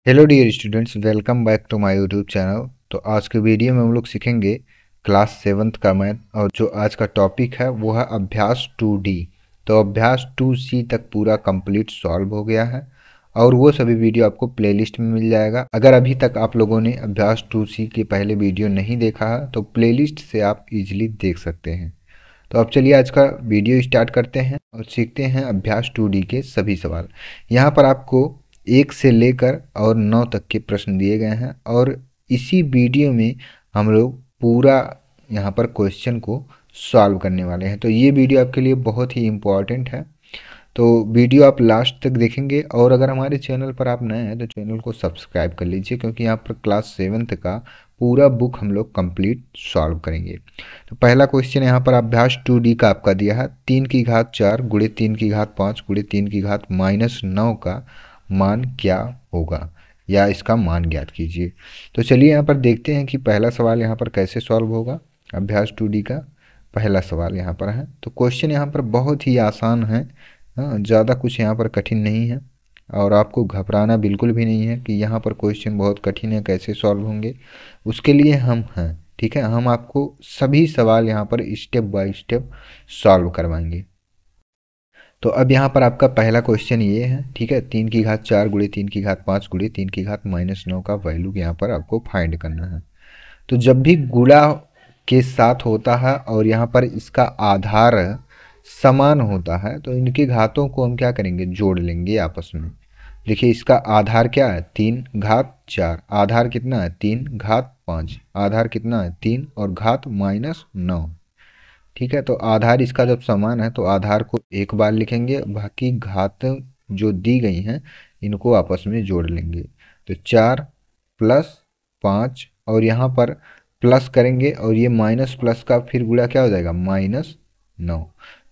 Hello dear students, welcome back to my YouTube channel. तो आज के वीडियो में हम लोग सीखेंगे क्लास 7th का मैथ, और जो आज का टॉपिक है वो है अभ्यास 2D। तो अभ्यास 2C तक पूरा कंप्लीट सॉल्व हो गया है और वो सभी वीडियो आपको प्लेलिस्ट में मिल जाएगा। अगर अभी तक आप लोगों ने अभ्यास 2C के पहले वीडियो नहीं देखा है तो प्लेलिस्ट से आप इजीली देख सकते हैं। तो अब चलिए आज का वीडियो स्टार्ट करते हैं और सीखते हैं अभ्यास 2D के सभी सवाल। यहाँ पर आपको 1 से लेकर और 9 तक के प्रश्न दिए गए हैं और इसी वीडियो में हम लोग पूरा यहाँ पर क्वेश्चन को सॉल्व करने वाले हैं। तो ये वीडियो आपके लिए बहुत ही इम्पॉर्टेंट है, तो वीडियो आप लास्ट तक देखेंगे। और अगर हमारे चैनल पर आप नए हैं तो चैनल को सब्सक्राइब कर लीजिए, क्योंकि यहाँ पर क्लास 7th का पूरा बुक हम लोग कंप्लीट सॉल्व करेंगे। तो पहला क्वेश्चन यहाँ पर अभ्यास 2D का आपका दिया है 3 की घात 4 गुणे 3 की घात 5 गुणे 3 की घात -9 का मान क्या होगा, या इसका मान ज्ञात कीजिए। तो चलिए यहाँ पर देखते हैं कि पहला सवाल यहाँ पर कैसे सॉल्व होगा। अभ्यास 2D का पहला सवाल यहाँ पर है। तो क्वेश्चन यहाँ पर बहुत ही आसान है, हाँ, ज़्यादा कुछ यहाँ पर कठिन नहीं है और आपको घबराना बिल्कुल भी नहीं है कि यहाँ पर क्वेश्चन बहुत कठिन है, कैसे सॉल्व होंगे। उसके लिए हम हैं, ठीक है। हम आपको सभी सवाल यहाँ पर स्टेप बाय स्टेप सॉल्व करवाएंगे। तो अब यहाँ पर आपका पहला क्वेश्चन ये है, ठीक है। 3 की घात 4 गुणे 3 की घात 5 गुणे 3 की घात -9 का वैल्यू यहाँ पर आपको फाइंड करना है। तो जब भी गुणा के साथ होता है और यहाँ पर इसका आधार समान होता है तो इनके घातों को हम क्या करेंगे, जोड़ लेंगे आपस में। देखिए इसका आधार क्या है 3 घात 4, आधार कितना है 3 घात 5, आधार कितना है 3 और घात -9, ठीक है। तो आधार इसका जब समान है तो आधार को एक बार लिखेंगे, बाकी घात जो दी गई हैं इनको आपस में जोड़ लेंगे। तो 4 + 5 और यहाँ पर प्लस करेंगे और ये माइनस प्लस का फिर गुणा क्या हो जाएगा -9।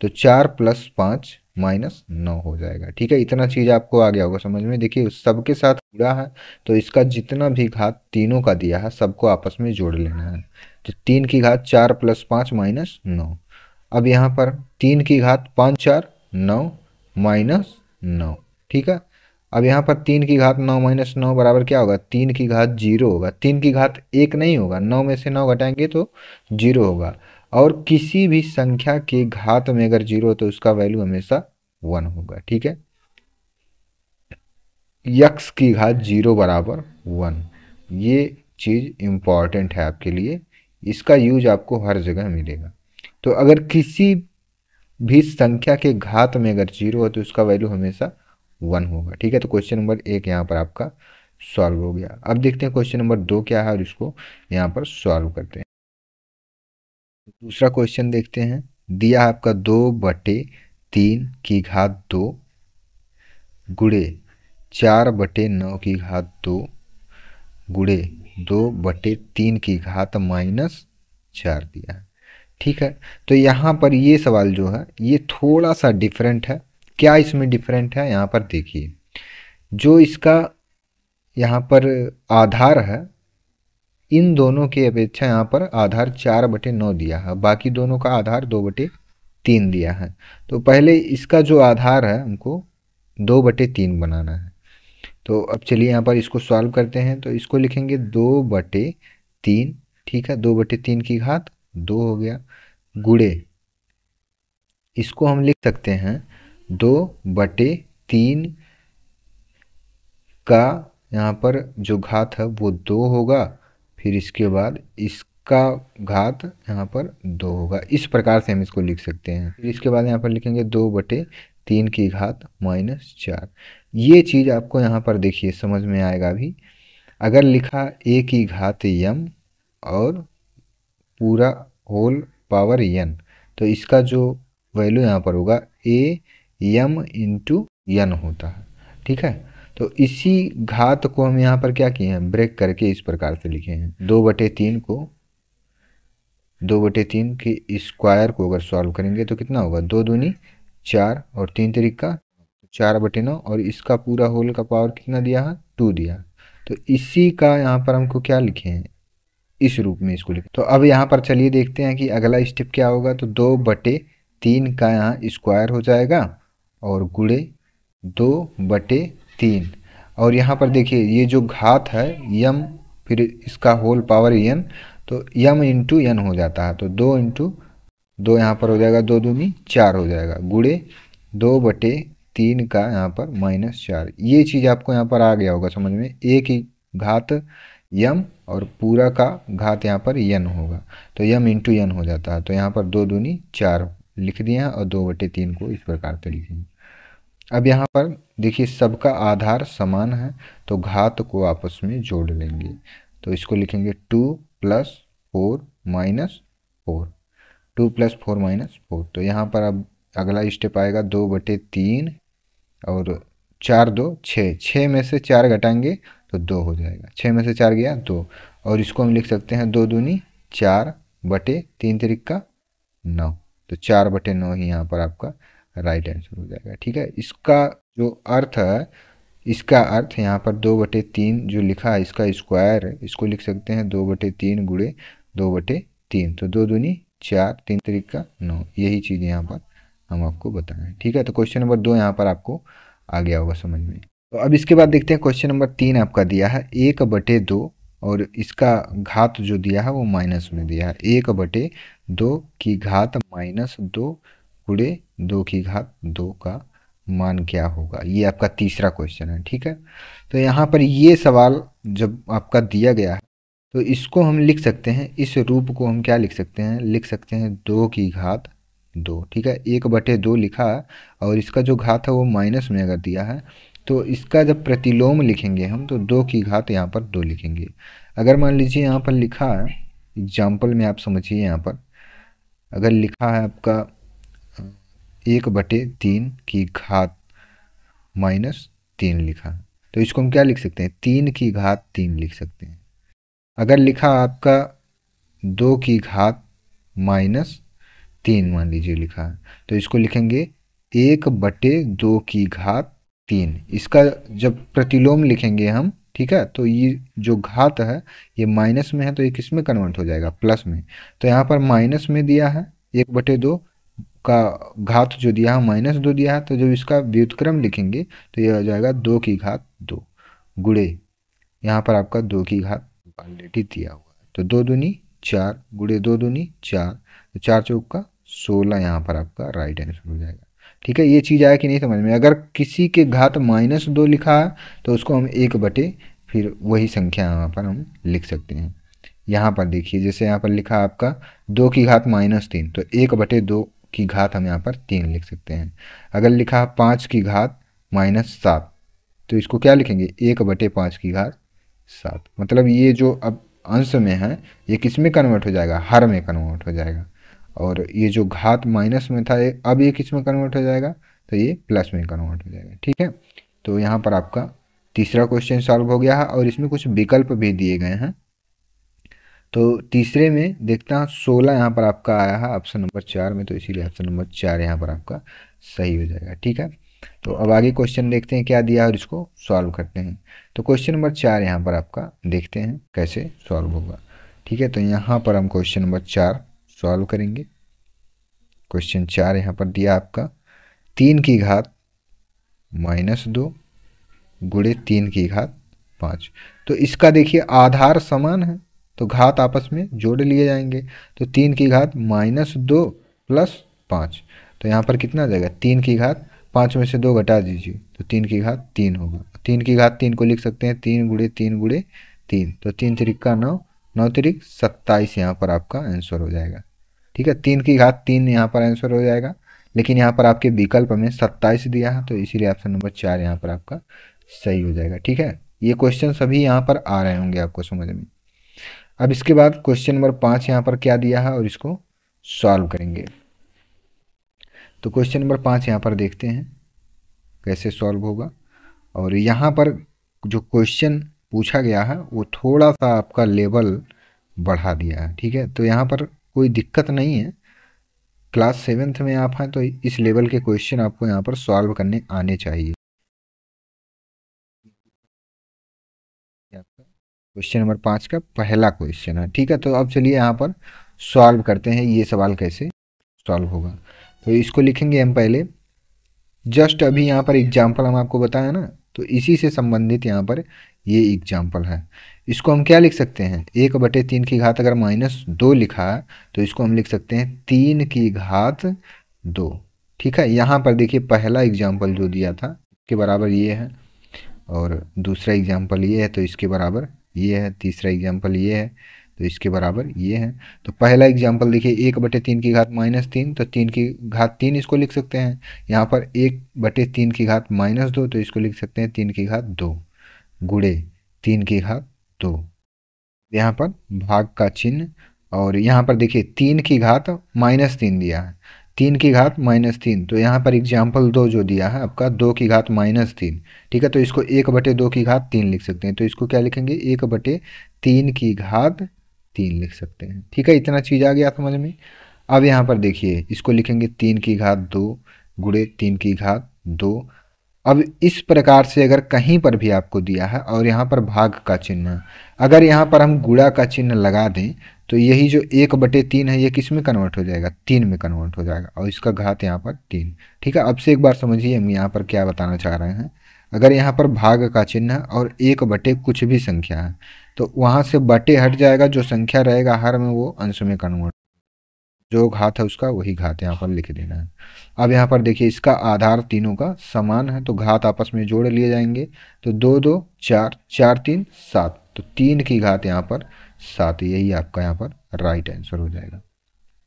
तो 4 + 5 -9 हो जाएगा, ठीक है। इतना चीज़ आपको आ गया होगा समझ में। देखिए सबके साथ गुणा है तो इसका जितना भी घात तीनों का दिया है सबको आपस में जोड़ लेना है। तो 3 की घात 4 + 5 -9। अब यहाँ पर 3 की घात 5 4 9 -9, ठीक है। अब यहाँ पर 3 की घात 9 -9 बराबर क्या होगा, 3 की घात 0 होगा। 3 की घात 1 नहीं होगा, 9 में से 9 घटाएंगे तो 0 होगा। और किसी भी संख्या के घात में अगर 0 हो तो उसका वैल्यू हमेशा 1 होगा, ठीक है। x की घात 0 बराबर 1, ये चीज़ इम्पॉर्टेंट है आपके लिए, इसका यूज आपको हर जगह मिलेगा। तो अगर किसी भी संख्या के घात में अगर 0 हो तो उसका वैल्यू हमेशा 1 होगा, ठीक है। तो क्वेश्चन नंबर 1 यहाँ पर आपका सॉल्व हो गया। अब देखते हैं क्वेश्चन नंबर 2 क्या है और इसको यहाँ पर सॉल्व करते हैं। दूसरा क्वेश्चन देखते हैं। दिया है आपका 2/3 की घात 2 गुणे 4/9 की घात 2 गुणे 2/3 की घात -4 दिया है, ठीक है। तो यहाँ पर ये सवाल जो है ये थोड़ा सा डिफरेंट है। क्या इसमें डिफरेंट है, यहाँ पर देखिए। जो इसका यहाँ पर आधार है इन दोनों की अपेक्षा यहाँ पर आधार 4/9 दिया है, बाकी दोनों का आधार 2/3 दिया है। तो पहले इसका जो आधार है हमको 2/3 बनाना है। तो अब चलिए यहाँ पर इसको सॉल्व करते हैं। तो इसको लिखेंगे 2/3, ठीक है। 2/3 की घात 2 हो गया, गुणे इसको हम लिख सकते हैं 2/3 का यहाँ पर जो घात है वो 2 होगा, फिर इसके बाद इसका घात यहाँ पर 2 होगा। इस प्रकार से हम इसको लिख सकते हैं। फिर इसके बाद यहाँ पर लिखेंगे 2/3 की घात -4। ये चीज़ आपको यहाँ पर देखिए समझ में आएगा भी। अगर लिखा a की घात m और पूरा होल पावर n, तो इसका जो वैल्यू यहाँ पर होगा am × n होता है, ठीक है। तो इसी घात को हम यहाँ पर क्या किए हैं, ब्रेक करके इस प्रकार से लिखे हैं। 2/3 को 2/3 के स्क्वायर को अगर सॉल्व करेंगे तो कितना होगा, 2 दूनी 4 और 3 तिरिका 4/9 और इसका पूरा होल का पावर कितना दिया है 2 दिया। तो इसी का यहाँ पर हमको क्या लिखे हैं, इस रूप में इसको लिखें। तो अब यहाँ पर चलिए देखते हैं कि अगला स्टेप क्या होगा। तो 2/3 का यहाँ स्क्वायर हो जाएगा और गुणे 2/3 और यहाँ पर देखिए ये जो घात है यम, फिर इसका होल पावर n, तो यम इंटू n हो जाता है, तो 2 इंटू 2 यहाँ पर हो जाएगा, 2 दूनी 4 हो जाएगा, गुड़े 2/3 का यहाँ पर -4। ये चीज़ आपको यहाँ पर आ गया होगा समझ में, एक ही घात यम और पूरा का घात यहाँ पर n होगा, तो यम इंटू n हो जाता है, तो यहाँ पर 2 दूनी 4 लिख दिए हैं और 2/3 को इस प्रकार से लिखेंगे। अब यहाँ पर देखिए सबका आधार समान है, तो घात को आपस में जोड़ लेंगे, तो इसको लिखेंगे 2 + 4 - 4, 2 + 4 - 4। तो यहाँ पर अब अगला स्टेप आएगा 2/3 और 4 2 6, 6 में से 4 घटाएंगे तो 2 हो जाएगा, 6 में से 4 गया 2, और इसको हम लिख सकते हैं 2 दूनी 4 बटे 3 तिरिका 9, तो 4/9 ही यहाँ पर आपका राइट आंसर हो जाएगा। ठीक है, इसका जो अर्थ है, इसका अर्थ यहाँ पर 2/3 जो लिखा है इसका स्क्वायर है, इसको लिख सकते हैं 2/3 गुणे 2/3, तो 2 दूनी 4 3 तिरिका 9, यही चीज़ यहाँ पर हम आपको बताएं। ठीक है, तो क्वेश्चन नंबर 2 यहाँ पर आपको आ गया होगा समझ में। तो अब इसके बाद देखते हैं क्वेश्चन नंबर 3 आपका दिया है 1/2 और इसका घात जो दिया है वो माइनस में दिया है, 1/2 की घात -2 गुणे 2 की घात 2 का मान क्या होगा, ये आपका तीसरा क्वेश्चन है। ठीक है, तो यहाँ पर ये सवाल जब आपका दिया गया है तो इसको हम लिख सकते हैं, इस रूप को हम क्या लिख सकते हैं, लिख सकते हैं 2 की घात 2। ठीक है, 1/2 लिखा है और इसका जो घात है वो माइनस में अगर दिया है तो इसका जब प्रतिलोम लिखेंगे हम तो 2 की घात यहाँ पर 2 लिखेंगे। अगर मान लीजिए यहाँ पर लिखा है, एग्जाम्पल में आप समझिए, यहाँ पर अगर लिखा है आपका 1/3 की घात -3 लिखा है, तो इसको हम क्या लिख सकते हैं, 3 की घात 3 लिख सकते हैं। अगर लिखा आपका 2 की घात -3 मान लीजिए लिखा है, तो इसको लिखेंगे 1/2 की घात 3। इसका जब प्रतिलोम लिखेंगे हम, ठीक है, तो ये जो घात है ये माइनस में है तो ये किस में कन्वर्ट हो जाएगा, प्लस में। तो यहाँ पर माइनस में दिया है 1/2 का घात जो दिया है -2 दिया है, तो जब इसका व्युत्क्रम लिखेंगे तो ये हो जाएगा 2 की घात 2 गुणे यहाँ पर आपका 2 की घात ऑलरेडी दिया हुआ है, तो 2 दूनी 4 गुणे 2 दूनी 4, तो 4 चौका 16 यहाँ पर आपका राइट आंसर हो जाएगा। ठीक है, ये चीज़ आया कि नहीं समझ में। अगर किसी के घात -2 लिखा है तो उसको हम 1/ फिर वही संख्या यहाँ पर हम लिख सकते हैं। यहाँ पर देखिए जैसे यहाँ पर लिखा आपका 2 की घात -3, तो 1/2 की घात हम यहाँ पर 3 लिख सकते हैं। अगर लिखा 5 की घात -7, तो इसको क्या लिखेंगे, 1/5 की घात 7। मतलब ये जो अब अंश में है ये किस में कन्वर्ट हो जाएगा, हर में कन्वर्ट हो जाएगा, और ये जो घात माइनस में था अब ये किस में कन्वर्ट हो जाएगा, तो ये प्लस में कन्वर्ट हो जाएगा। ठीक है, तो यहाँ पर आपका तीसरा क्वेश्चन सॉल्व हो गया है और इसमें कुछ विकल्प भी दिए गए हैं। तो तीसरे में देखता हूँ 16 यहाँ पर आपका आया है ऑप्शन नंबर 4 में, तो इसीलिए ऑप्शन नंबर 4 यहाँ पर आपका सही हो जाएगा। ठीक है, तो अब आगे क्वेश्चन देखते हैं क्या दिया है और इसको सॉल्व करते हैं। तो क्वेश्चन नंबर 4 यहाँ पर आपका देखते हैं कैसे सॉल्व होगा। ठीक है, तो यहाँ पर हम क्वेश्चन नंबर 4 सॉल्व करेंगे। क्वेश्चन 4 यहाँ पर दिया आपका 3 की घात -2 गुणे 3 की घात 5। तो इसका देखिए आधार समान है तो घात आपस में जोड़ लिए जाएंगे, तो 3 की घात -2 + 5, तो यहाँ पर कितना आ जाएगा, 3 की घात 5 में से 2 घटा दीजिए तो 3 की घात 3 होगा। 3 की घात 3 को लिख सकते हैं 3 गुणे 3 गुणे 3, तो 3 तिरिका 9, 9 तिरिक 27 यहाँ पर आपका आंसर हो जाएगा। ठीक है, 3 की घात 3 यहाँ पर आंसर हो जाएगा, लेकिन यहाँ पर आपके विकल्प में 27 दिया है, तो इसीलिए ऑप्शन नंबर 4 यहाँ पर आपका सही हो जाएगा। ठीक है, ये क्वेश्चन सभी यहाँ पर आ रहे होंगे आपको समझ में। अब इसके बाद क्वेश्चन नंबर 5 यहाँ पर क्या दिया है और इसको सॉल्व करेंगे। तो क्वेश्चन नंबर 5 यहाँ पर देखते हैं कैसे सॉल्व होगा। और यहाँ पर जो क्वेश्चन पूछा गया है वो थोड़ा सा आपका लेवल बढ़ा दिया है। ठीक है, तो यहाँ पर कोई दिक्कत नहीं है, क्लास 7th में आप हैं तो इस लेवल के क्वेश्चन आपको यहाँ पर सॉल्व करने आने चाहिए। क्वेश्चन नंबर 5 का पहला क्वेश्चन है। ठीक है, तो अब चलिए यहाँ पर सॉल्व करते हैं ये सवाल कैसे सॉल्व होगा। तो इसको लिखेंगे हम पहले, जस्ट अभी यहाँ पर एग्जाम्पल हम आपको बताया ना, तो इसी से संबंधित यहाँ पर ये एग्जाम्पल है। इसको हम क्या लिख सकते हैं, 1/3 की घात अगर -2 लिखा है तो इसको हम लिख सकते हैं 3 की घात 2। ठीक है, यहाँ पर देखिए पहला एग्जाम्पल जो दिया था के बराबर ये है, और दूसरा एग्जाम्पल ये है तो इसके बराबर ये है, तीसरा एग्जाम्पल ये है तो इसके बराबर ये है। तो पहला एग्जाम्पल देखिए 1/3 की घात -3, तो 3 की घात 3 इसको लिख सकते हैं। यहाँ पर 1/3 की घात -2, तो इसको लिख सकते हैं 3 की घात 2 गुणे 3 की घात 2। यहाँ पर भाग का चिन्ह, और यहाँ पर देखिए 3 की घात -3 दिया है, 3 की घात -3, तो यहाँ पर एग्जाम्पल 2 जो दिया है आपका 2 की घात -3। ठीक है, तो इसको 1/2 की घात 3 लिख सकते हैं, तो इसको क्या लिखेंगे 1/3 की घात 3 लिख सकते हैं। ठीक है, इतना चीज़ आ गया समझ में। अब यहाँ पर देखिए इसको लिखेंगे 3 की घात 2 गुणे 3 की घात 2। अब इस प्रकार से अगर कहीं पर भी आपको दिया है और यहाँ पर भाग का चिन्ह है, अगर यहाँ पर हम गुणा का चिन्ह लगा दें तो यही जो 1/3 है ये किस में कन्वर्ट हो जाएगा, 3 में कन्वर्ट हो जाएगा, और इसका घात यहाँ पर 3। ठीक है, अब से एक बार समझिए हम यहाँ पर क्या बताना चाह रहे हैं। अगर यहाँ पर भाग का चिन्ह है और 1/, कुछ भी संख्या है, तो वहाँ से बटे हट जाएगा, जो संख्या रहेगा हर में वो अंश में कन्वर्ट, जो घात है उसका वही घात यहाँ पर लिख देना है। अब यहाँ पर देखिए इसका आधार तीनों का समान है, तो घात आपस में जोड़ लिए जाएंगे, तो 2 2 4, 4 3 7, तो 3 की घात यहाँ पर 7, यही आपका यहाँ पर राइट आंसर हो जाएगा।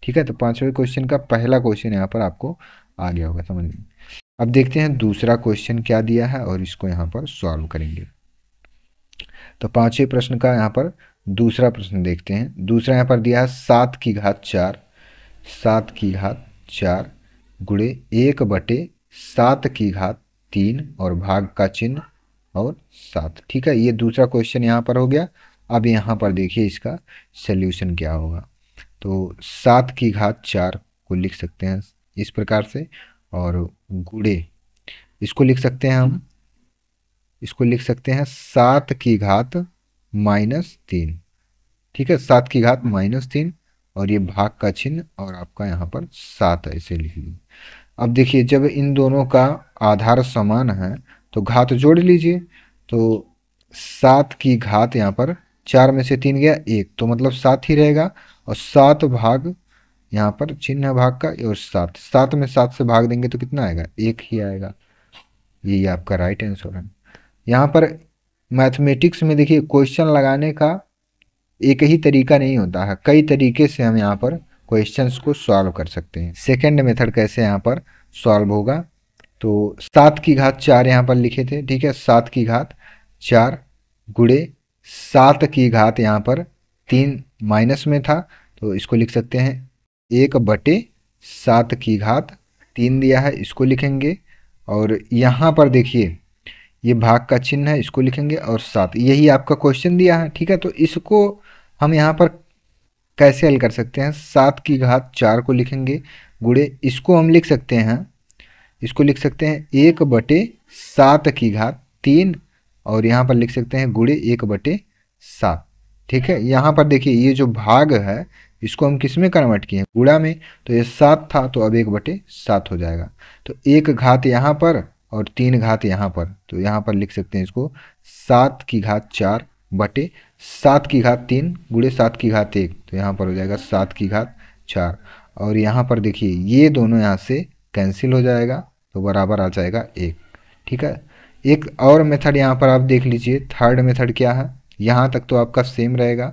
ठीक है, तो 5वें क्वेश्चन का पहला क्वेश्चन यहाँ पर आपको आ गया होगा समझ में। अब देखते हैं दूसरा क्वेश्चन क्या दिया है और इसको यहाँ पर सॉल्व करेंगे। तो 5वें प्रश्न का यहाँ पर दूसरा प्रश्न देखते हैं। दूसरा यहाँ पर दिया है 7 की घात 4, 7 की घात 4 गुणे 1/7 की घात 3 और भाग का चिन्ह और 7। ठीक है, ये दूसरा क्वेश्चन यहाँ पर हो गया। अब यहाँ पर देखिए इसका सल्यूशन क्या होगा। तो 7 की घात 4 को लिख सकते हैं इस प्रकार से, और गुणे इसको लिख सकते हैं हम, इसको लिख सकते हैं 7 की घात -3। ठीक है, 7 की घात -3 और ये भाग का चिन्ह और आपका यहाँ पर 7 ऐसे लिख लीजिए। अब देखिए जब इन दोनों का आधार समान है तो घात जोड़ लीजिए, तो 7 की घात यहाँ पर 4 में से 3 गया 1, तो मतलब 7 ही रहेगा, और 7 भाग यहाँ पर चिन्ह है भाग का, और 7 7 में 7 से भाग देंगे तो कितना आएगा, 1 ही आएगा। यही आपका राइट आंसर है। यहाँ पर मैथमेटिक्स में देखिए क्वेश्चन लगाने का एक ही तरीका नहीं होता है, कई तरीके से हम यहाँ पर क्वेश्चंस को सॉल्व कर सकते हैं। सेकंड मेथड कैसे यहाँ पर सॉल्व होगा, तो 7 की घात 4 यहाँ पर लिखे थे। ठीक है, 7 की घात 4 गुणे 7 की घात यहाँ पर 3 माइनस में था, तो इसको लिख सकते हैं 1/7 की घात 3 दिया है, इसको लिखेंगे। और यहाँ पर देखिए ये भाग का चिन्ह है, इसको लिखेंगे, और 7 यही आपका क्वेश्चन दिया है। ठीक है, तो इसको हम यहाँ पर कैसे हल कर सकते हैं, 7 की घात 4 को लिखेंगे गुणे इसको हम लिख सकते हैं, इसको लिख सकते हैं 1/7 की घात 3, और यहाँ पर लिख सकते हैं गुणे 1/7। ठीक है, यहाँ पर देखिए ये जो भाग है इसको हम किस में कन्वर्ट किए हैं, गुणा में, तो ये 7 था तो अब 1/7 हो जाएगा। तो 1 घात यहाँ पर और 3 घात यहाँ पर, तो यहाँ पर लिख सकते हैं इसको 7 की घात 4 बटे 7 की घात 3 गुणे 7 की घात 1, तो यहाँ पर हो जाएगा 7 की घात 4। और यहाँ पर देखिए ये दोनों यहाँ से कैंसिल हो जाएगा, तो बराबर आ जाएगा 1। ठीक है, एक और मेथड यहाँ पर आप देख लीजिए, थर्ड मेथड क्या है, यहाँ तक तो आपका सेम रहेगा।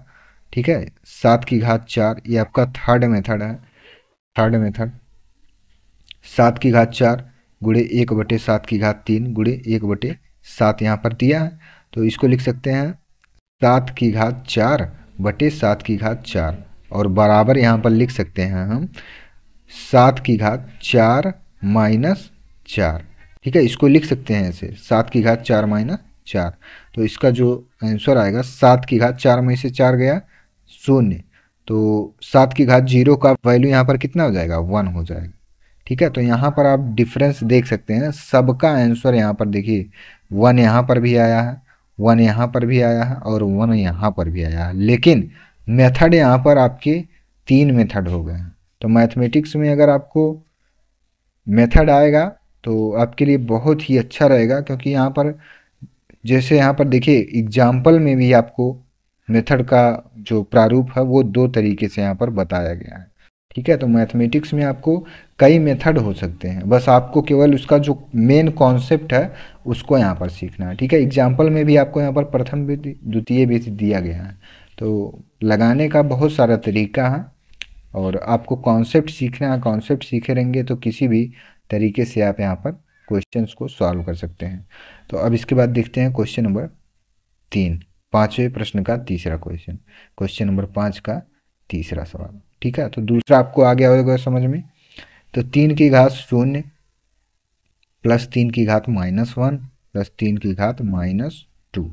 ठीक है, 7 की घात 4 ये आपका थर्ड मेथड है। थर्ड मेथड 7 की घात 4 गुणे 1/7 की घात 3 गुणे 1/7 यहाँ पर दिया है, तो इसको लिख सकते हैं 7 की घात 4 बटे 7 की घात 4, और बराबर यहाँ पर लिख सकते हैं हम 7 की घात 4 माइनस 4। ठीक है, इसको लिख सकते हैं ऐसे 7 की घात 4 माइनस 4, तो इसका जो आंसर आएगा 7 की घात 4 में से 4 गया 0, तो 7 की घात 0 का वैल्यू यहाँ पर कितना हो जाएगा, 1 हो जाएगा। ठीक है, तो यहाँ पर आप डिफरेंस देख सकते हैं, सबका आंसर यहाँ पर देखिए 1 यहाँ पर भी आया है, 1 यहाँ पर भी आया है, और 1 यहाँ पर भी आया है, लेकिन मेथड यहाँ पर आपके 3 मेथड हो गए हैं। तो मैथमेटिक्स में अगर आपको मेथड आएगा तो आपके लिए बहुत ही अच्छा रहेगा, क्योंकि यहाँ पर जैसे यहाँ पर देखिए एग्जाम्पल में भी आपको मेथड का जो प्रारूप है वो दो तरीके से यहाँ पर बताया गया है। ठीक है, तो मैथमेटिक्स में आपको कई मेथड हो सकते हैं, बस आपको केवल उसका जो मेन कॉन्सेप्ट है उसको यहाँ पर सीखना है। ठीक है, एग्जाम्पल में भी आपको यहाँ पर प्रथम विधि द्वितीय विधि दिया गया है, तो लगाने का बहुत सारा तरीका है और आपको कॉन्सेप्ट सीखना है। कॉन्सेप्ट सीखे रहेंगे तो किसी भी तरीके से आप यहाँ पर क्वेश्चंस को सॉल्व कर सकते हैं। तो अब इसके बाद देखते हैं क्वेश्चन नंबर 3, पाँचवें प्रश्न का तीसरा क्वेश्चन, क्वेश्चन नंबर 5 का तीसरा सवाल। ठीक है, तो दूसरा आपको आ गया होगा समझ में। तो 3 की घात 0 प्लस 3 की घात -1 प्लस 3 की घात -2।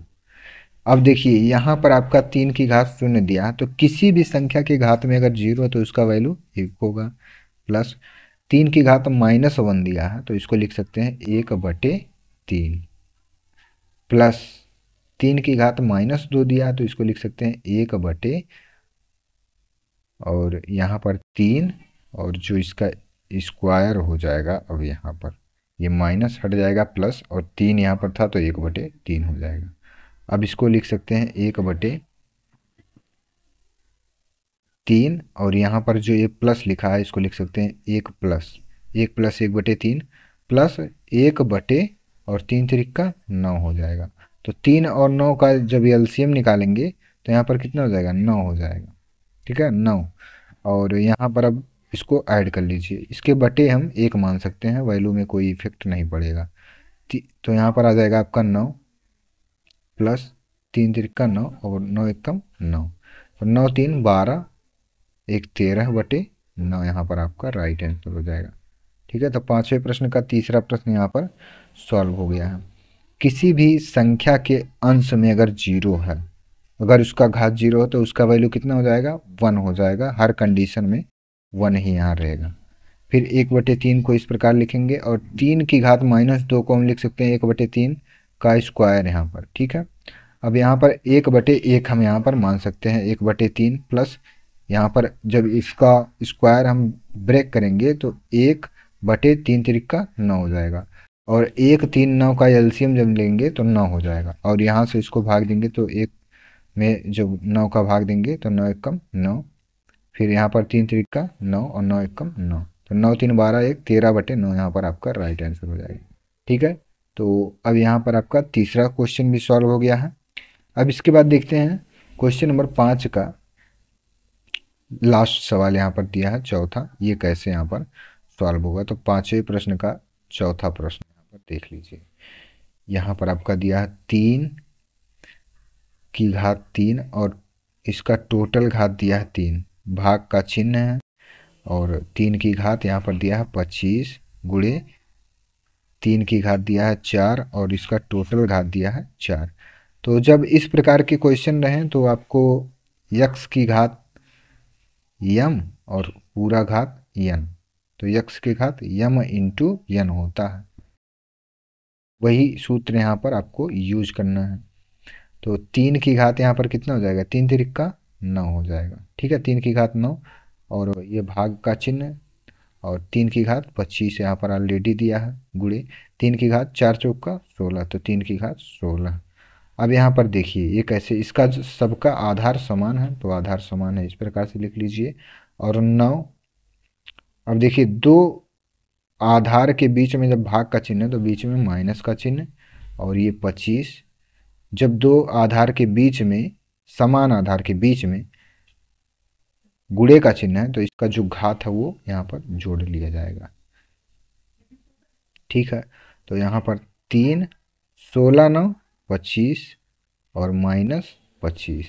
अब देखिए यहाँ पर आपका 3 की घात 0 दिया है, तो किसी भी संख्या की घात में अगर 0 है तो उसका वैल्यू 1 होगा। प्लस 3 की घात -1 दिया है तो इसको लिख सकते हैं 1/3। प्लस 3 की घात -2 दिया है तो इसको लिख सकते हैं 1/, और यहाँ पर 3, और जो इसका स्क्वायर हो जाएगा, अब यहाँ पर ये माइनस हट जाएगा प्लस, और 3 यहाँ पर था तो 1/3 हो जाएगा। अब इसको लिख सकते हैं 1/3, और यहाँ पर जो ये प्लस लिखा है इसको लिख सकते हैं 1 प्लस 1/3 प्लस 1/, और 3 तिरिका 9 हो जाएगा। तो 3 और 9 का जब एलसीएम निकालेंगे तो यहाँ पर कितना हो जाएगा, 9 हो जाएगा। ठीक है, 9, और यहाँ पर अब इसको ऐड कर लीजिए, इसके बटे हम 1 मान सकते हैं, वैल्यू में कोई इफेक्ट नहीं पड़ेगा। तो यहाँ पर आ जाएगा आपका 9 प्लस 3 तिरिका 9 और 9 एकम 9, और 9 3 12, 1 13/9 यहाँ पर आपका राइट आंसर हो जाएगा। ठीक है, तो पाँचवें प्रश्न का तीसरा प्रश्न यहाँ पर सॉल्व हो गया है। किसी भी संख्या के अंश में अगर 0 है, अगर उसका घात 0 हो तो उसका वैल्यू कितना हो जाएगा, 1 हो जाएगा। हर कंडीशन में 1 ही यहाँ रहेगा। फिर 1/3 को इस प्रकार लिखेंगे, और 3 की घात -2 को हम लिख सकते हैं 1/3 का स्क्वायर यहाँ पर। ठीक है, अब यहाँ पर 1/1 हम यहाँ पर मान सकते हैं 1/3, प्लस यहाँ पर जब इसका स्क्वायर हम ब्रेक करेंगे तो 1/3 तिरिका 9 हो जाएगा, और 1 3 9 का एलसीएम जब लेंगे तो 9 हो जाएगा, और यहाँ से इसको भाग देंगे तो 1 में जब 9 का भाग देंगे तो 9 एकम 9, फिर यहाँ पर 3 तिरिका 9 और 9 एकम 9, तो 9 3 12 1 13/9 यहाँ पर आपका राइट आंसर हो जाएगा। ठीक है, तो अब यहाँ पर आपका तीसरा क्वेश्चन भी सॉल्व हो गया है। अब इसके बाद देखते हैं क्वेश्चन नंबर 5 का लास्ट सवाल यहाँ पर दिया है, चौथा, ये कैसे यहाँ पर सॉल्व होगा। तो पाँचवें प्रश्न का चौथा प्रश्न यहाँ पर देख लीजिए। यहाँ पर आपका दिया है 3 की घात 3 और इसका टोटल घात दिया है 3, भाग का चिन्ह है, और 3 की घात यहाँ पर दिया है 25 गुणे 3 की घात दिया है 4 और इसका टोटल घात दिया है 4। तो जब इस प्रकार के क्वेश्चन रहें तो आपको x की घात m और पूरा घात n, तो x की घात m इंटू n होता है, वही सूत्र यहाँ पर आपको यूज करना है। तो 3 की घात यहाँ पर कितना हो जाएगा, 3 तिरिका 9 हो जाएगा। ठीक है, 3 की घात 9 और ये भाग का चिन्ह, और 3 की घात 25 यहाँ पर ऑलरेडी दिया है, गुणे 3 की घात 4 चौका 16, तो 3 की घात 16। अब यहाँ पर देखिए ये कैसे, इसका सबका आधार समान है, तो आधार समान है इस प्रकार से लिख लीजिए, और 9। अब देखिए दो आधार के बीच में जब भाग का चिन्ह है तो बीच में माइनस का चिन्ह, और ये 25, जब दो आधार के बीच में, समान आधार के बीच में गुणे का चिन्ह है तो इसका जो घात है वो यहाँ पर जोड़ लिया जाएगा। ठीक है, तो यहाँ पर 3 16 9 25 और -25,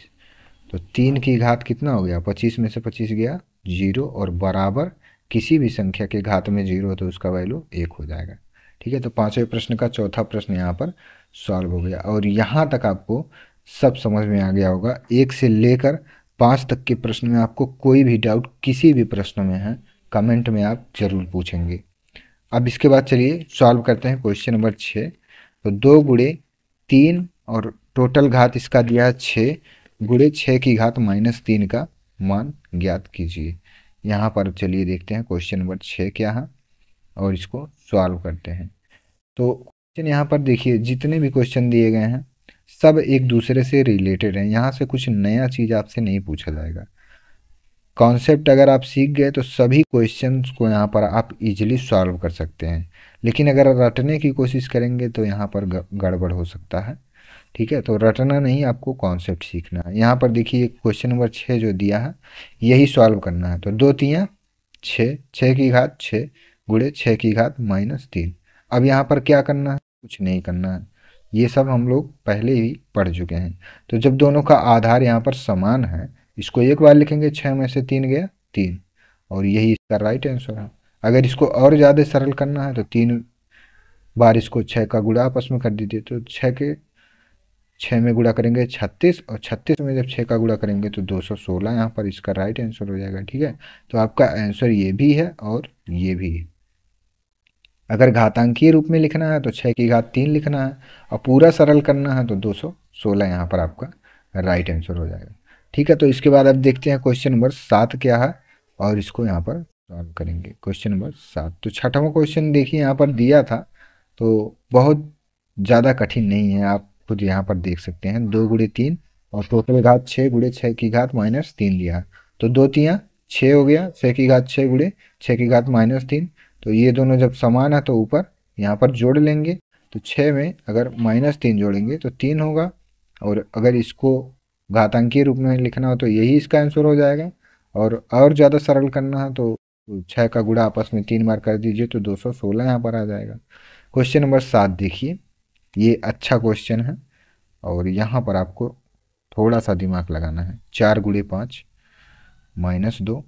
तो 3 की घात कितना हो गया, 25 में से 25 गया 0, और बराबर किसी भी संख्या के घात में 0 हो तो उसका वैल्यू 1 हो जाएगा। ठीक है, तो पाँचवें प्रश्न का चौथा प्रश्न यहाँ पर सॉल्व हो गया, और यहाँ तक आपको सब समझ में आ गया होगा। 1 से लेकर 5 तक के प्रश्न में आपको कोई भी डाउट किसी भी प्रश्न में है, कमेंट में आप जरूर पूछेंगे। अब इसके बाद चलिए सॉल्व करते हैं क्वेश्चन नंबर 6। तो 2 गुणे 3 और टोटल घात इसका दिया है 6, गुणे 6 की घात -3 का मान ज्ञात कीजिए। यहाँ पर चलिए देखते हैं क्वेश्चन नंबर 6 क्या है और इसको सॉल्व करते हैं। तो क्वेश्चन यहाँ पर देखिए, जितने भी क्वेश्चन दिए गए हैं सब एक दूसरे से रिलेटेड हैं, यहाँ से कुछ नया चीज़ आपसे नहीं पूछा जाएगा। कॉन्सेप्ट अगर आप सीख गए तो सभी क्वेश्चंस को यहाँ पर आप इजीली सॉल्व कर सकते हैं। लेकिन अगर रटने की कोशिश करेंगे तो यहाँ पर गड़बड़ हो सकता है। ठीक है, तो रटना नहीं, आपको कॉन्सेप्ट सीखना है। यहाँ पर देखिए क्वेश्चन नंबर 6 जो दिया है यही सॉल्व करना है। तो 2 तियाँ 6, 6 की घात 6 गुणे 6 की घात -3। अब यहाँ पर क्या करना है, कुछ नहीं करना है, ये सब हम लोग पहले ही पढ़ चुके हैं। तो जब दोनों का आधार यहाँ पर समान है, इसको एक बार लिखेंगे, 6 में से 3 गया 3, और यही इसका राइट आंसर है। अगर इसको और ज़्यादा सरल करना है तो 3 बार इसको 6 का गुणा आपस में कर दीजिए, तो 6 में गुणा करेंगे 36, और 36 में जब 6 का गुणा करेंगे तो 216, यहाँ पर इसका राइट आंसर हो जाएगा। ठीक है, तो आपका आंसर ये भी है और ये भी है। अगर घातांकीय रूप में लिखना है तो 6 की घात 3 लिखना है, और पूरा सरल करना है तो 216 यहाँ पर आपका राइट आंसर हो जाएगा। ठीक है, तो इसके बाद अब देखते हैं क्वेश्चन नंबर 7 क्या है, और इसको यहाँ पर सॉल्व करेंगे। क्वेश्चन नंबर 7, तो छठवां क्वेश्चन देखिए यहाँ पर दिया था, तो बहुत ज़्यादा कठिन नहीं है, आप खुद यहाँ पर देख सकते हैं। 2 गुणे 3 और टोटल घात 6 गुणे 6 की घात -3 दिया है। तो 2 तियाँ 6 हो गया, 6 की घात 6 गुणे 6 की घात -3। तो ये दोनों जब समान है तो ऊपर यहाँ पर जोड़ लेंगे, तो 6 में अगर -3 जोड़ेंगे तो 3 होगा, और अगर इसको घातांकीय रूप में लिखना हो तो यही इसका आंसर हो जाएगा। और ज़्यादा सरल करना है तो 6 का गुणा आपस में 3 बार कर दीजिए, तो 216 यहाँ पर आ जाएगा। क्वेश्चन नंबर 7 देखिए, ये अच्छा क्वेश्चन है, और यहाँ पर आपको थोड़ा सा दिमाग लगाना है। 4 गुणे 5 -2,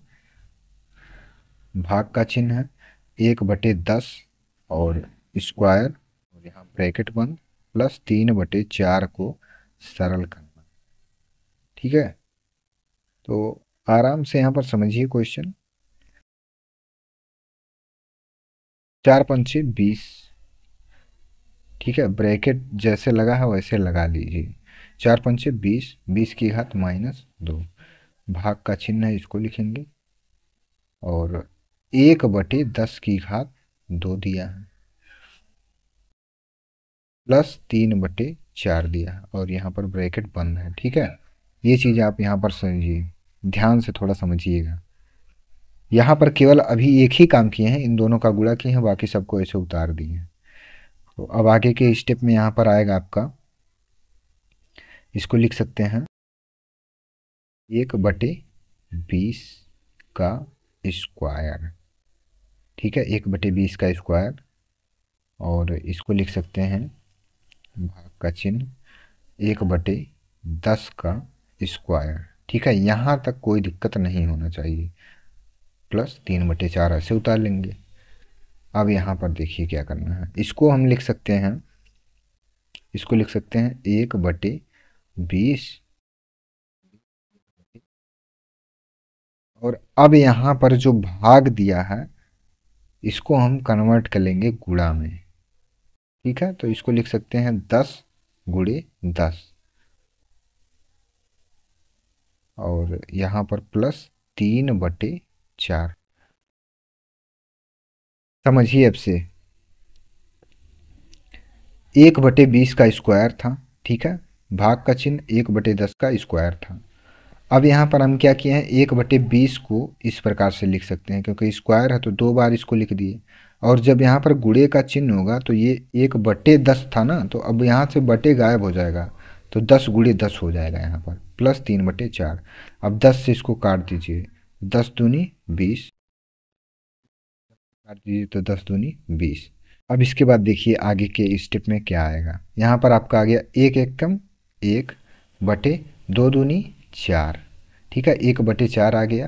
भाग का चिन्ह है 1/10 और स्क्वायर, और यहाँ ब्रैकेट बंद, प्लस 3/4 को सरल करना। ठीक है, तो आराम से यहाँ पर समझिए क्वेश्चन। 4 पंचे 20, ठीक है, ब्रैकेट जैसे लगा है वैसे लगा लीजिए। 4 पंचे 20, 20 की घात -2, भाग का चिन्ह है इसको लिखेंगे, और 1/10 की घात 2 दिया है, प्लस 3/4 दिया है, और यहाँ पर ब्रैकेट बंद है। ठीक है, ये चीज़ आप यहाँ पर समझिए, ध्यान से थोड़ा समझिएगा। यहाँ पर केवल अभी एक ही काम किए हैं, इन दोनों का गुणा किए हैं, बाकी सबको ऐसे उतार दिए हैं। तो अब आगे के स्टेप में यहाँ पर आएगा आपका, इसको लिख सकते हैं 1/20 का स्क्वायर। ठीक है, 1/20 का स्क्वायर, और इसको लिख सकते हैं भाग का चिन्ह 1/10 का स्क्वायर। ठीक है, यहाँ तक कोई दिक्कत नहीं होना चाहिए, प्लस 3/4 ऐसे उतार लेंगे। अब यहाँ पर देखिए क्या करना है, इसको हम लिख सकते हैं, इसको लिख सकते हैं 1/20, और अब यहाँ पर जो भाग दिया है इसको हम कन्वर्ट कर लेंगे गुणा में। ठीक है, तो इसको लिख सकते हैं 10 गुणे 10, और यहाँ पर प्लस 3/4। समझिए अब से, 1/20 का स्क्वायर था, ठीक है, भाग का चिन्ह 1/10 का स्क्वायर था। अब यहाँ पर हम क्या किए हैं, 1/20 को इस प्रकार से लिख सकते हैं, क्योंकि स्क्वायर है तो 2 बार इसको लिख दिए, और जब यहाँ पर गुणे का चिन्ह होगा तो ये 1/10 था ना, तो अब यहाँ से बटे गायब हो जाएगा, तो 10 गुणे 10 हो जाएगा यहाँ पर, प्लस 3/4। अब 10 से इसको काट दीजिए, 10 दूनी 20, काट दीजिए तो 10 दूनी 20। अब इसके बाद देखिए आगे के स्टेप में क्या आएगा, यहाँ पर आपका आ गया 1 एकम 1 बटे 2 दूनी 4, ठीक है, 1/4 आ गया,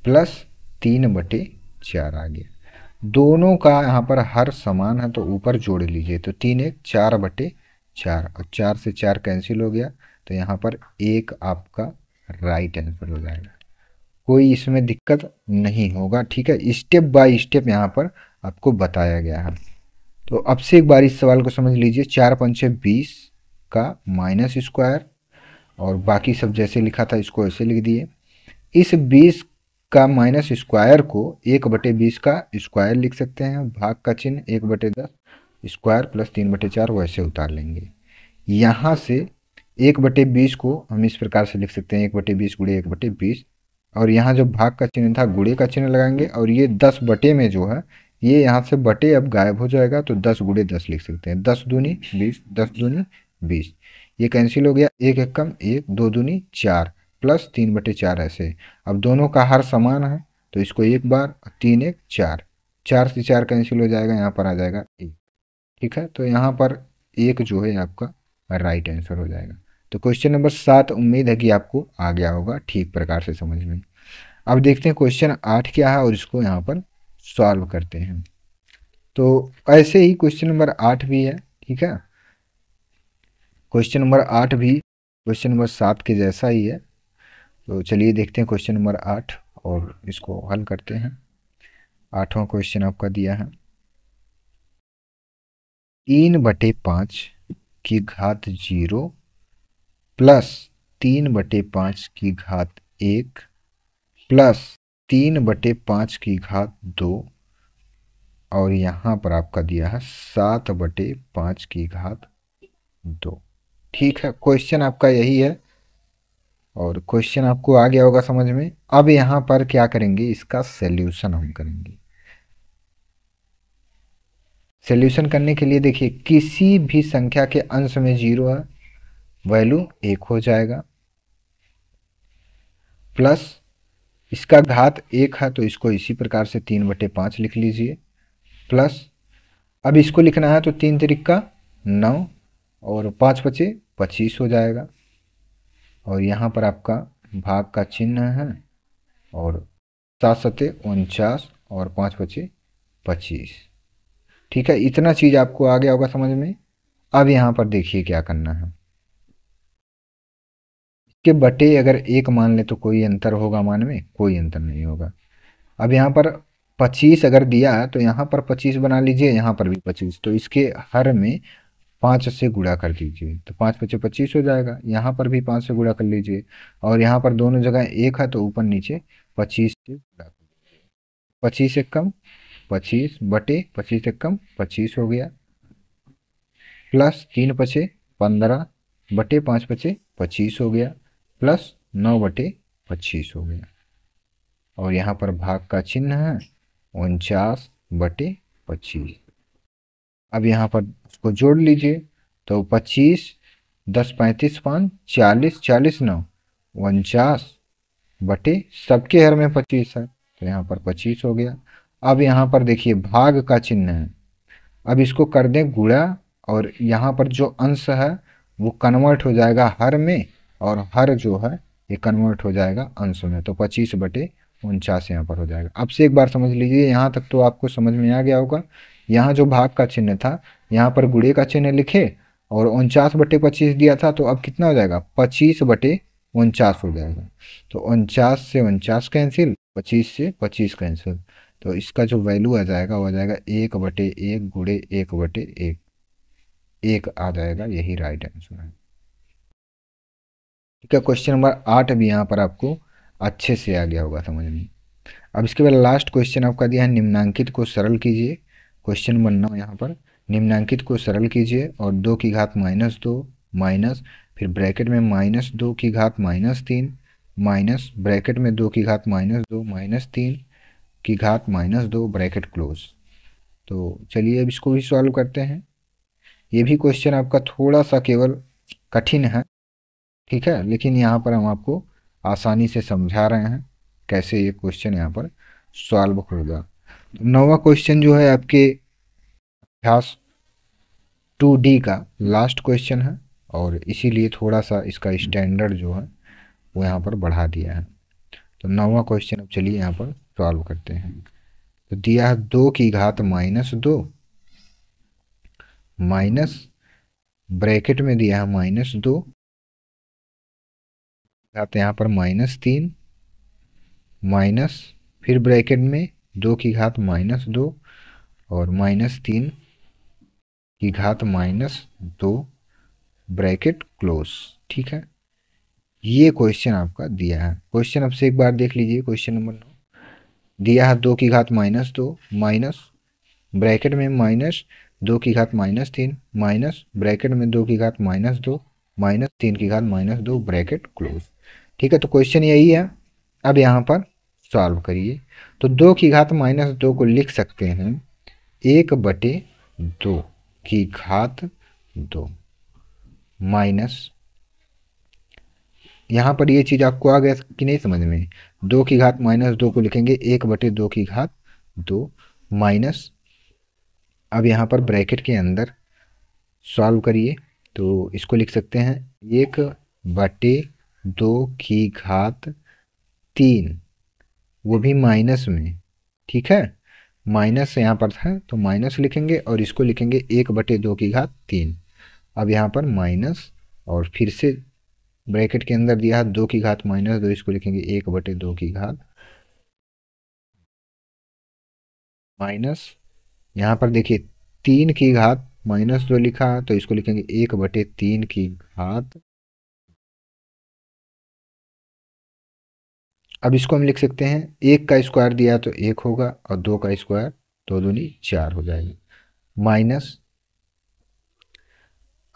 प्लस 3/4 आ गया। दोनों का यहाँ पर हर समान है तो ऊपर जोड़ लीजिए, तो 3 1 4/4, और 4 से 4 कैंसिल हो गया, तो यहाँ पर 1 आपका राइट आंसर हो जाएगा। कोई इसमें दिक्कत नहीं होगा। ठीक है, स्टेप बाय स्टेप यहाँ पर आपको बताया गया है। तो अब से एक बार इस सवाल को समझ लीजिए, 4 पंचे 20 का माइनस स्क्वायर, और बाकी सब जैसे लिखा था इसको ऐसे लिख दिए। इस 20 का माइनस स्क्वायर को 1/20 का स्क्वायर लिख सकते हैं, भाग का चिन्ह 1/10 स्क्वायर प्लस 3/4 वैसे उतार लेंगे। यहाँ से 1/20 को हम इस प्रकार से लिख सकते हैं, 1/20 गुणे 1/20। और यहाँ जो भाग का चिन्ह था गुणे का चिन्ह लगाएंगे, और ये 10 बटे में जो है ये यहाँ से बटे अब गायब हो जाएगा, तो 10 गुणे 10 लिख सकते हैं। 10 दूनी 20, 10 दूनी 20, ये कैंसिल हो गया। एक एक कम एक, 2 दूनी 4 प्लस 3/4 ऐसे। अब दोनों का हर समान है तो इसको एक बार, 3 एक 4, 4 से 4 कैंसिल हो जाएगा, यहाँ पर आ जाएगा 1। ठीक है, तो यहाँ पर एक जो है आपका राइट आंसर हो जाएगा। तो क्वेश्चन नंबर 7 उम्मीद है कि आपको आ गया होगा ठीक प्रकार से समझ में। अब देखते हैं क्वेश्चन 8 क्या है और इसको यहाँ पर सॉल्व करते हैं। तो ऐसे ही क्वेश्चन नंबर 8 भी है। ठीक है, क्वेश्चन नंबर 8 भी क्वेश्चन नंबर 7 के जैसा ही है। तो चलिए देखते हैं क्वेश्चन नंबर 8 और इसको हल करते हैं। 8वां क्वेश्चन आपका दिया है 3/5 की घात 0 प्लस 3/5 की घात 1 प्लस 3/5 की घात 2, और यहाँ पर आपका दिया है 7/5 की घात 2। ठीक है, क्वेश्चन आपका यही है और क्वेश्चन आपको आ गया होगा समझ में। अब यहाँ पर क्या करेंगे, इसका सॉल्यूशन हम करेंगे। सॉल्यूशन करने के लिए देखिए, किसी भी संख्या के अंश में 0 है, वैल्यू 1 हो जाएगा, प्लस इसका घात 1 है तो इसको इसी प्रकार से 3/5 लिख लीजिए, प्लस अब इसको लिखना है तो 3 तिरिका 9 और 5 बचे 25 हो जाएगा, और यहाँ पर आपका भाग का चिन्ह है, और 7 सते 49 और 5 बचे 25। ठीक है, इतना चीज़ आपको आ गया होगा समझ में। अब यहाँ पर देखिए क्या करना है, इसके बटे अगर 1 मान ले तो कोई अंतर होगा मान में, कोई अंतर नहीं होगा। अब यहाँ पर 25 अगर दिया है तो यहाँ पर 25 बना लीजिए, यहाँ पर भी 25, तो इसके हर में 5 से गुणा कर दीजिए, तो 5 बचे 25 हो जाएगा। यहाँ पर भी 5 से गुणा कर लीजिए, और यहाँ पर दोनों जगह 1 है तो ऊपर नीचे 25 से गुणा कर दीजिए। 25 एक कम 25 बटे 25 एक कम 25 हो गया, प्लस 3 बचे 15 बटे 5 बचे 25 हो गया, प्लस 9/25 हो गया, और यहाँ पर भाग का चिन्ह है 49/25। अब यहाँ पर उसको जोड़ लीजिए, तो 25 10 35 5 40 40 9 49 सबके हर में 25 है तो यहाँ पर 25 हो गया। अब यहाँ पर देखिए भाग का चिन्ह है, अब इसको कर दें गुणा, और यहाँ पर जो अंश है वो कन्वर्ट हो जाएगा हर में, और हर जो है ये कन्वर्ट हो जाएगा अंश में, तो 25/49 यहाँ पर हो जाएगा। अब से एक बार समझ लीजिए, यहाँ तक तो आपको समझ में आ गया होगा। यहाँ जो भाग का चिन्ह था यहाँ पर गुणे का चिन्ह लिखे, और 49/25 दिया था, तो अब कितना हो जाएगा 25/49 हो जाएगा। तो 49 से 49 कैंसिल, 25 से 25 कैंसिल, तो इसका जो वैल्यू आ जाएगा वो आ जाएगा 1/1 गुणे 1/1, 1 आ जाएगा, यही राइट आंसर है। ठीक है, क्वेश्चन नंबर 8 भी यहाँ पर आपको अच्छे से आ गया होगा समझ में। अब इसके बाद लास्ट क्वेश्चन आपका दिया है निम्नांकित को सरल कीजिए। क्वेश्चन नंबर 9 यहाँ पर निम्नांकित को सरल कीजिए और 2 की घात -2 माइनस, फिर ब्रैकेट में -2 की घात -3 माइनस, ब्रैकेट में 2 की घात -2 -3 की घात -2 ब्रैकेट क्लोज। तो चलिए अब इसको भी सॉल्व करते हैं। ये भी क्वेश्चन आपका थोड़ा सा केवल कठिन है, ठीक है, लेकिन यहाँ पर हम आपको आसानी से समझा रहे हैं कैसे ये क्वेश्चन यहाँ पर सॉल्व होगा। तो 9वां क्वेश्चन जो है आपके अभ्यास 2D का लास्ट क्वेश्चन है, और इसीलिए थोड़ा सा इसका स्टैंडर्ड जो है वो यहाँ पर बढ़ा दिया है। तो 9वां क्वेश्चन अब चलिए यहाँ पर सॉल्व करते हैं। तो दिया है 2 की घात -2 माइनस, ब्रैकेट में दिया है -2 घात यहाँ पर -3 माइनस, फिर ब्रैकेट में 2 की घात -2 और -3 की घात -2 ब्रैकेट क्लोज। ठीक है, ये क्वेश्चन आपका दिया है। क्वेश्चन अब से एक बार देख लीजिए। क्वेश्चन नंबर 9 दिया है 2 की घात -2 माइनस, ब्रैकेट में -2 की घात -3 माइनस, ब्रैकेट में 2 की घात -2 -3 की घात -2 ब्रैकेट क्लोज। ठीक है, तो क्वेश्चन यही है। अब यहाँ पर सॉल्व करिए। तो 2 की घात -2 को लिख सकते हैं 1/2 माइनस, यहाँ पर ये चीज़ आपको आ गया कि नहीं समझ में। 2 की घात -2 को लिखेंगे 1/2 माइनस, अब यहाँ पर ब्रैकेट के अंदर सॉल्व करिए तो इसको लिख सकते हैं 1/2 वो भी माइनस में। ठीक है, माइनस यहाँ पर था तो माइनस लिखेंगे और इसको लिखेंगे 1/2 अब यहाँ पर माइनस, और फिर से ब्रैकेट के अंदर दिया है 2 की घात -2, इसको लिखेंगे 1/2 माइनस, यहाँ पर देखिए 3 की घात -2 लिखा है तो इसको लिखेंगे 1/3 अब इसको हम लिख सकते हैं 1 का स्क्वायर दिया तो 1 होगा और 2 का स्क्वायर 2×2 = 4 हो जाएगा माइनस।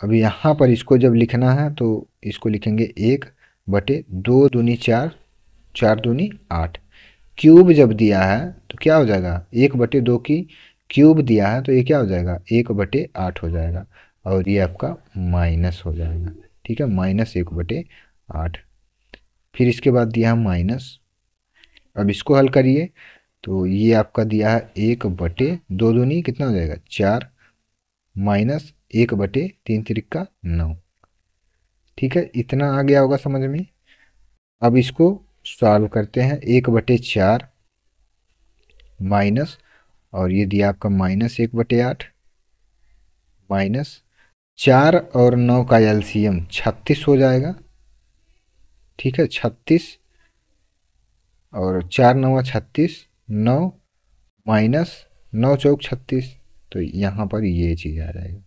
अब यहाँ पर इसको जब लिखना है तो इसको लिखेंगे 1/2×4, 4×2 = 8। क्यूब जब दिया है तो क्या हो जाएगा, 1/2 की क्यूब दिया है तो ये क्या हो जाएगा 1/8 हो जाएगा और ये आपका माइनस हो जाएगा। ठीक है, -1/8। फिर इसके बाद दिया है माइनस, अब इसको हल करिए तो ये आपका दिया है 1/2 कितना हो जाएगा 4 माइनस 1/3 = 9। ठीक है, इतना आ गया होगा समझ में। अब इसको सॉल्व करते हैं 1/4 माइनस, और ये दिया आपका -1/8 माइनस 4 और 9 का एलसीएम 36 हो जाएगा। ठीक है, 36 और 4×9 = 36, 9 माइनस 9×4 = 36, तो यहाँ पर ये चीज़ आ जाएगा।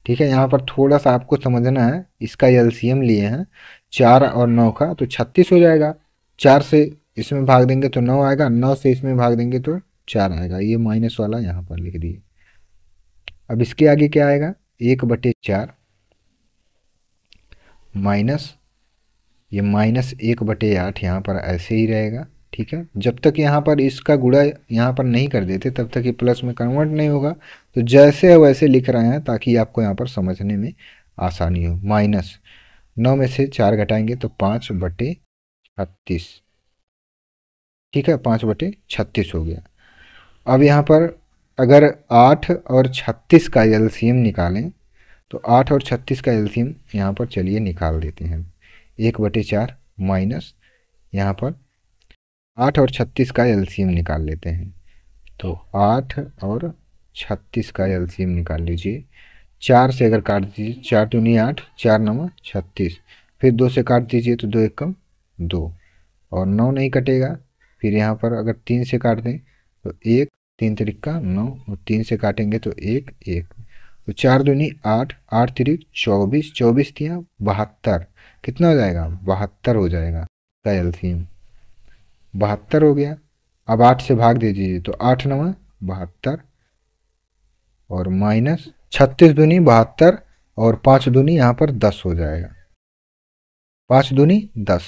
ठीक है, यहाँ पर थोड़ा सा आपको समझना है, इसका एलसीएम लिए हैं 4 और 9 का तो 36 हो जाएगा। 4 से इसमें भाग देंगे तो 9 आएगा, 9 से इसमें भाग देंगे तो 4 आएगा, ये माइनस वाला यहाँ पर लिख दिए। अब इसके आगे क्या आएगा 1/4 माइनस, ये -1/8 यहाँ पर ऐसे ही रहेगा। ठीक है, जब तक यहाँ पर इसका गुणा यहाँ पर नहीं कर देते तब तक ये प्लस में कन्वर्ट नहीं होगा, तो जैसे है वैसे लिख रहे हैं ताकि आपको यहाँ पर समझने में आसानी हो। माइनस 9 में से 4 घटाएंगे तो 5/36। ठीक है, 5/36 हो गया। अब यहाँ पर अगर 8 और 36 का एलसीएम निकालें तो 8 और 36 का एलसीएम यहाँ पर चलिए निकाल देते हैं 1/4 माइनस, यहाँ पर 8 और 36 का एलसीएम निकाल लेते हैं तो 8 और 36 का एलसीएम निकाल लीजिए। 4 से अगर काट दीजिए 4×2 = 8, 4×9 = 36, फिर 2 से काट दीजिए तो 2 × 1 = 2 और 9 नहीं कटेगा। फिर यहाँ पर अगर 3 से काट दें तो 1, 3 × 3 = 9 और 3 से काटेंगे तो 1, 1, तो 4×2 = 8, 8 × 3 = 24, 24 × 3 = 72, कितना हो जाएगा 72 हो जाएगा का एलसीएम 72 हो गया। अब 8 से भाग दे दीजिए तो 8×9 = 72 और माइनस 36×2 = 72 और 5×2 यहाँ पर 10 हो जाएगा, 5×2 = 10।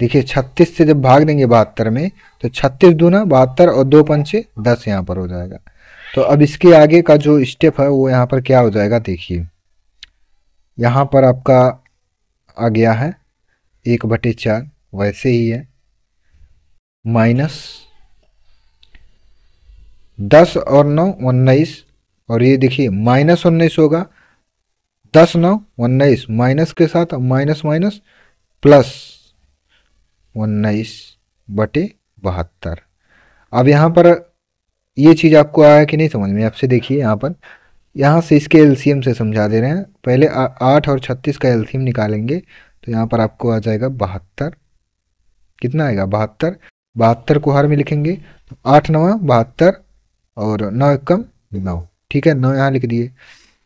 देखिए 36 से जब भाग देंगे 72 में तो 36×2 = 72 और 2×5 = 10 यहाँ पर हो जाएगा। तो अब इसके आगे का जो स्टेप है वो यहाँ पर क्या हो जाएगा, देखिए यहाँ पर आपका आ गया है 1/4 वैसे ही है माइनस 10 और 9 = 19 और ये देखिए -19 होगा, 10 9 19 माइनस के साथ माइनस माइनस प्लस 19/72। अब यहाँ पर ये चीज़ आपको आया कि नहीं समझ में, आपसे देखिए यहाँ पर, यहाँ से इसके एलसीएम से समझा दे रहे हैं। पहले 8 और 36 का एलसीएम निकालेंगे तो यहाँ पर आपको आ जाएगा 72, कितना आएगा 72, 72 को हर में लिखेंगे तो 8×9 = 72 और 9×1 = 9। ठीक है, 9 यहाँ लिख दिए,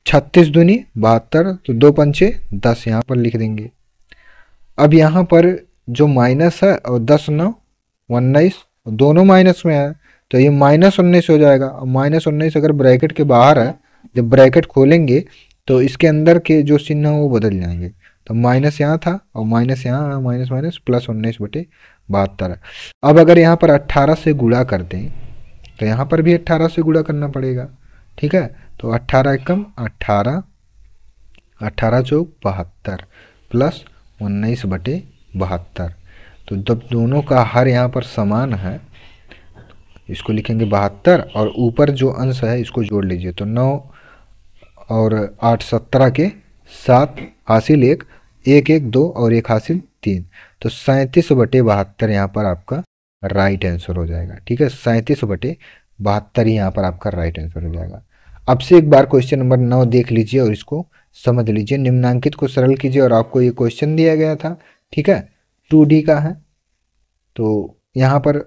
36×2 = 72 तो 2×5 = 10 यहाँ पर लिख देंगे। अब यहाँ पर जो माइनस है और 10×9 = 19 दोनों माइनस में है तो ये -19 हो जाएगा। और -19 अगर ब्रैकेट के बाहर है, जब ब्रैकेट खोलेंगे तो इसके अंदर के जो चिन्ह है वो बदल जाएंगे। तो माइनस यहाँ था और माइनस यहाँ, माइनस माइनस प्लस 19/72। अब अगर यहाँ पर 18 से गुणा कर दें तो यहाँ पर भी 18 से गुणा करना पड़ेगा। ठीक है, तो 18 एकम 18, 18 चौक 72 प्लस 19/72। तो जब दोनों का हर यहाँ पर समान है, इसको लिखेंगे 72 और ऊपर जो अंश है इसको जोड़ लीजिए। तो 9 और 8 17 के 7 हासिल 1, 1 1 2 और 1 हासिल 3। तो 37/72 यहाँ पर आपका राइट आंसर हो जाएगा। ठीक है, 37/72 ही यहाँ पर आपका राइट आंसर हो जाएगा। अब से एक बार क्वेश्चन नंबर 9 देख लीजिए और इसको समझ लीजिए। निम्नांकित को सरल कीजिए और आपको ये क्वेश्चन दिया गया था। ठीक है, 2D का है। तो यहाँ पर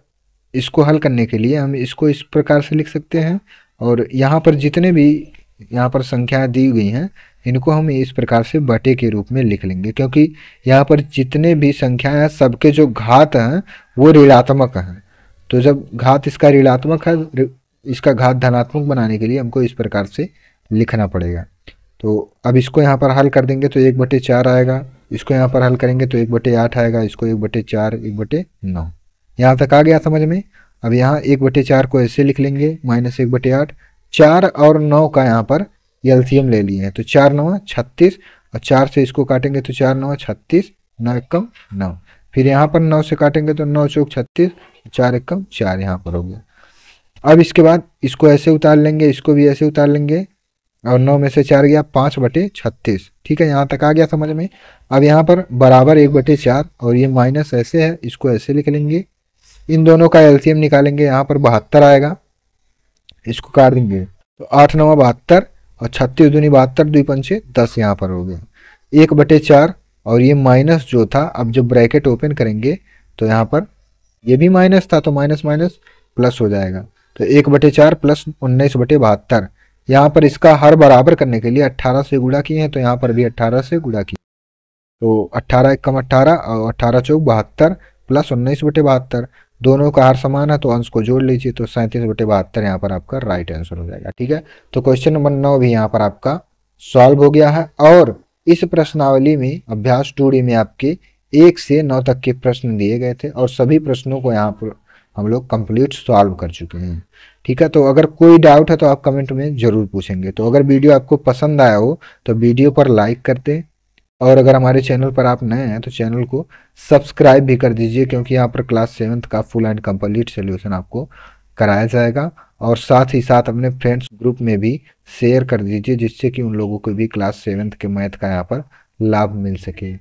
इसको हल करने के लिए हम इसको इस प्रकार से लिख सकते हैं और यहाँ पर जितने भी यहाँ पर संख्याएं दी गई हैं इनको हम इस प्रकार से बटे के रूप में लिख लेंगे, क्योंकि यहाँ पर जितने भी संख्याएं हैं सबके जो घात हैं वो ऋणात्मक हैं। तो जब घात इसका ऋणात्मक है, इसका घात धनात्मक बनाने के लिए हमको इस प्रकार से लिखना पड़ेगा। तो अब इसको यहाँ पर हल कर देंगे तो 1/4 आएगा, इसको यहाँ पर हल करेंगे तो 1/8 आएगा, इसको 1/4 1/9। यहाँ तक आ गया समझ में। अब यहाँ 1/4 को ऐसे लिख लेंगे -1/8। 4 और 9 का यहाँ पर एलसीएम ले लिए हैं तो 4 9 36 और 4 से इसको काटेंगे तो 4 9 36, 9 एकम 9। फिर यहाँ पर 9 से काटेंगे तो 9 चौक 36, 4 एकम 4 यहाँ पर हो गया। अब इसके बाद इसको ऐसे उतार लेंगे, इसको भी ऐसे उतार लेंगे और 9 में से 4 गया 5/36। ठीक है, यहाँ तक आ गया समझ में। अब यहाँ पर बराबर 1/4 और ये माइनस ऐसे है, इसको ऐसे लिख लेंगे। इन दोनों का एलसीएम निकालेंगे, यहाँ पर 72 आएगा, इसको काट देंगे तो 8 9 72 और 36 दूनी 72, 2 पंचे 10 यहाँ पर हो गया 1/4। और ये माइनस जो था, अब जब ब्रैकेट ओपन करेंगे तो यहाँ पर ये भी माइनस था तो माइनस माइनस प्लस हो जाएगा। तो 1/4 प्लस 19/72। यहाँ पर इसका हर बराबर करने के लिए 18 से गुणा किए हैं तो यहाँ पर भी 18 से गुणा किए। तो 18 एकम 18 और 18 चौक 72 प्लस 19/72। दोनों का हर समान है तो अंश को जोड़ लीजिए तो 37/72 यहाँ पर आपका राइट आंसर हो जाएगा। ठीक है, तो क्वेश्चन नंबर 9 भी यहाँ पर आपका सॉल्व हो गया है। और इस प्रश्नावली में अभ्यास 2D में आपके 1 से 9 तक के प्रश्न दिए गए थे और सभी प्रश्नों को यहाँ पर हम लोग कंप्लीट सॉल्व कर चुके हैं। ठीक है, तो अगर कोई डाउट है तो आप कमेंट में ज़रूर पूछेंगे। तो अगर वीडियो आपको पसंद आया हो तो वीडियो पर लाइक कर दें और अगर हमारे चैनल पर आप नए हैं तो चैनल को सब्सक्राइब भी कर दीजिए, क्योंकि यहाँ पर क्लास 7 का फुल एंड कंप्लीट सोल्यूशन आपको कराया जाएगा। और साथ ही साथ अपने फ्रेंड्स ग्रुप में भी शेयर कर दीजिए जिससे कि उन लोगों को भी क्लास 7 के मैथ का यहाँ पर लाभ मिल सके।